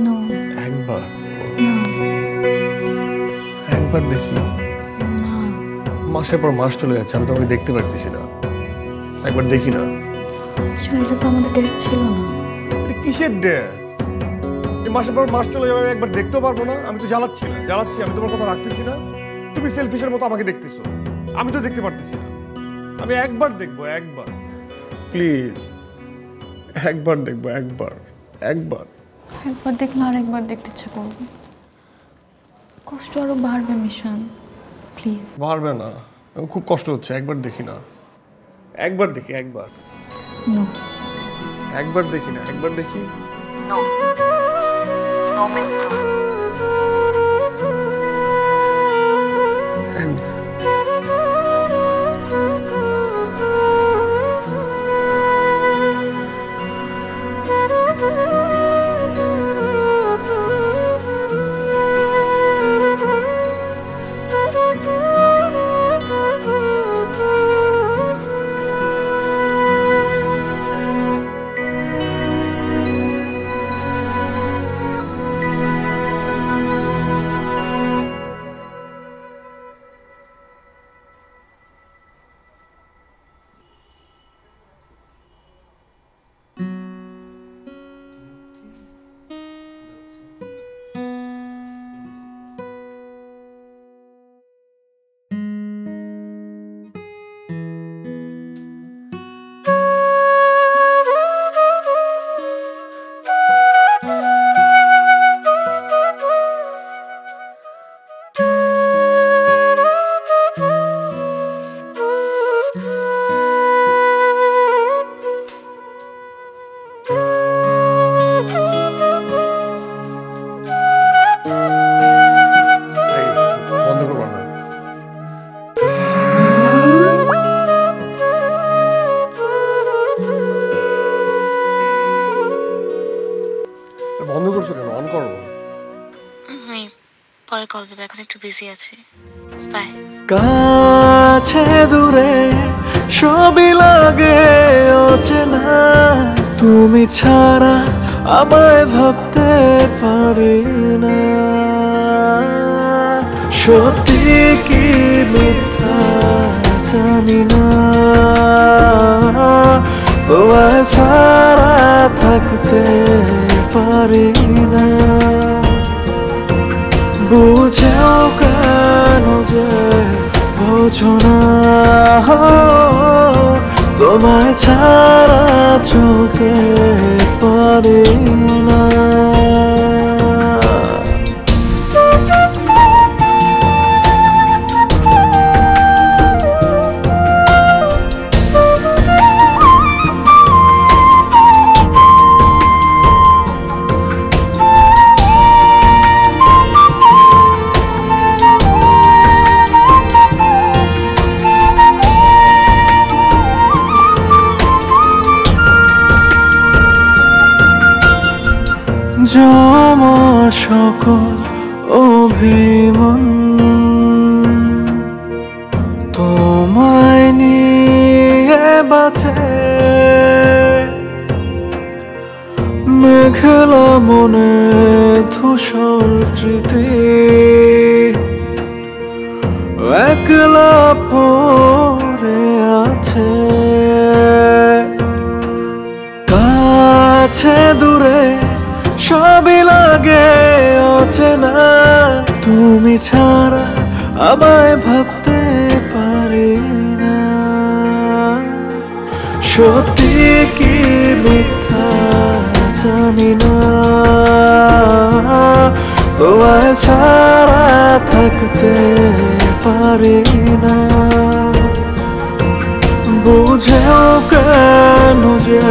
No. একবার না। একবার দেখি। না। মাসের পর মাস চলে যাচ্ছে, আমি তোমাকে দেখতে পারতেছি না। একবার দেখি না। এটা তো আমাদের ডেট ছিল না। কিসের ডেট? এই মাসের পর মাস চলে যাবে, আমি একবার দেখতেও পারবো না? আমি তো জ্বালাচ্ছি, আমি তোমার কথা রাখতেছি না। তুমি সেলফিশের মতো আমাকে দেখতেছো, আমি তো দেখতে পারতেছি না। আমি একবার দেখবো, একবার প্লিজ, একবার দেখবো, একবার একবার একবার দেখলে আর একবার দেখতে ইচ্ছে করবে। কষ্ট আরো বাড়বে মিশন, প্লিজ। পারবে না, আমার খুব কষ্ট হচ্ছে। একবার দেখি না, একবার দেখি, একবার। নো। একবার দেখি না, একবার দেখি। নো। No means no. বন্ধ করবো না। বন্ধ করছো কেন? অন করো। আমি পরে কল দেবো, এখন একটু বিজি আছি। বাই। কাছে দূরে সবই লাগে অচেনা, তুমি ছাড়া আমায় ভাবতে পারি না। সত্যি কি মিথ্যা জানি না, তোমায় ছাড়া থাকতে পারি না। বুঝেও কেন যে বোঝো না, তোমায় ছাড়া চলতে পারি না। জমা সকল অভিমান তোমায় নিয়ে বাঁচে, মেঘলা মনে ধূসর স্মৃতি একলা পড়ে আছে। কাছে দূরে সবই লাগে অচেনা, তুমি ছাড়া আমায় ভাবতে পারি না। সত্যি কি মিথ্যা জানি না, তোমায় ছাড়া থাকতে পারি না। বুঝেও কেন যে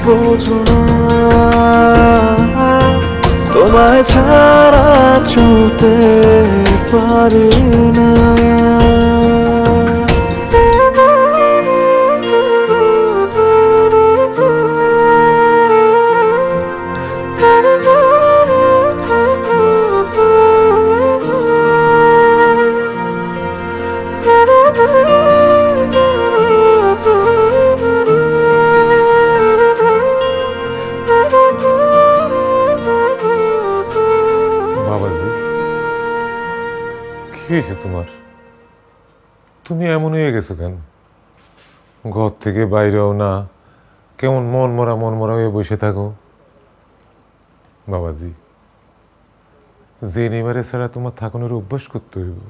বোঝো না, তোমায় ছাড়া চলতে পারি না। হয়েছে তোমার? তুমি এমন হয়ে গেছো কেন? ঘর থেকে বাইরেও না, কেমন মন মরা হয়ে বসে থাকো। বাবাজি, যে নেবারে ছাড়া তোমার থাকানোর অভ্যাস করতে হইব।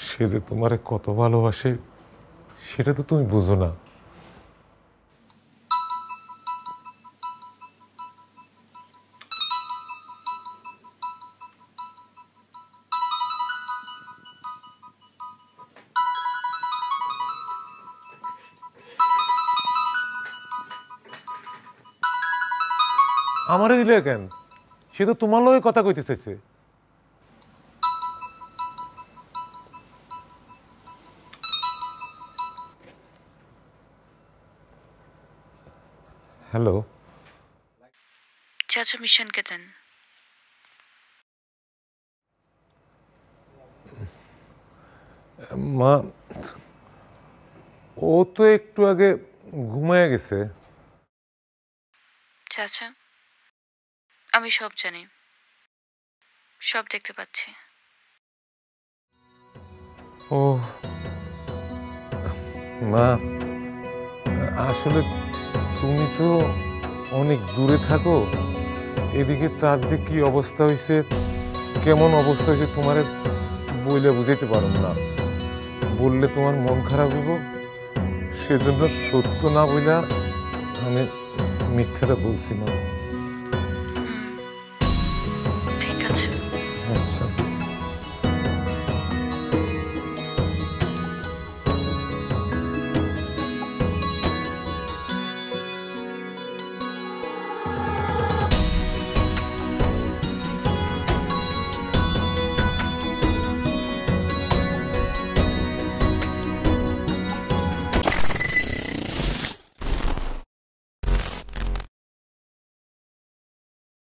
সে যে তোমারে কত ভালোবাসে সেটা তো তুমি বুঝো না। আমারে দিলে কেন? সে তো তোমার লগে কথা কইতে চাইছে। হ্যালো, চাচা মিশনকে দেন। মা, ও তো একটু আগে ঘুমায় গেছে। চাচা, আমি সব জানি, সব দেখতে পাচ্ছি। ও মা, আসলে তুমি তো অনেক দূরে থাকো। এদিকে তার যে কি অবস্থা হয়েছে, কেমন অবস্থা হয়েছে তোমারে বইলে বুঝাইতে পারো না। বললে তোমার মন খারাপ হইব, সেজন্য সত্য না বইলা আমি মিথ্যাটা বলছি না।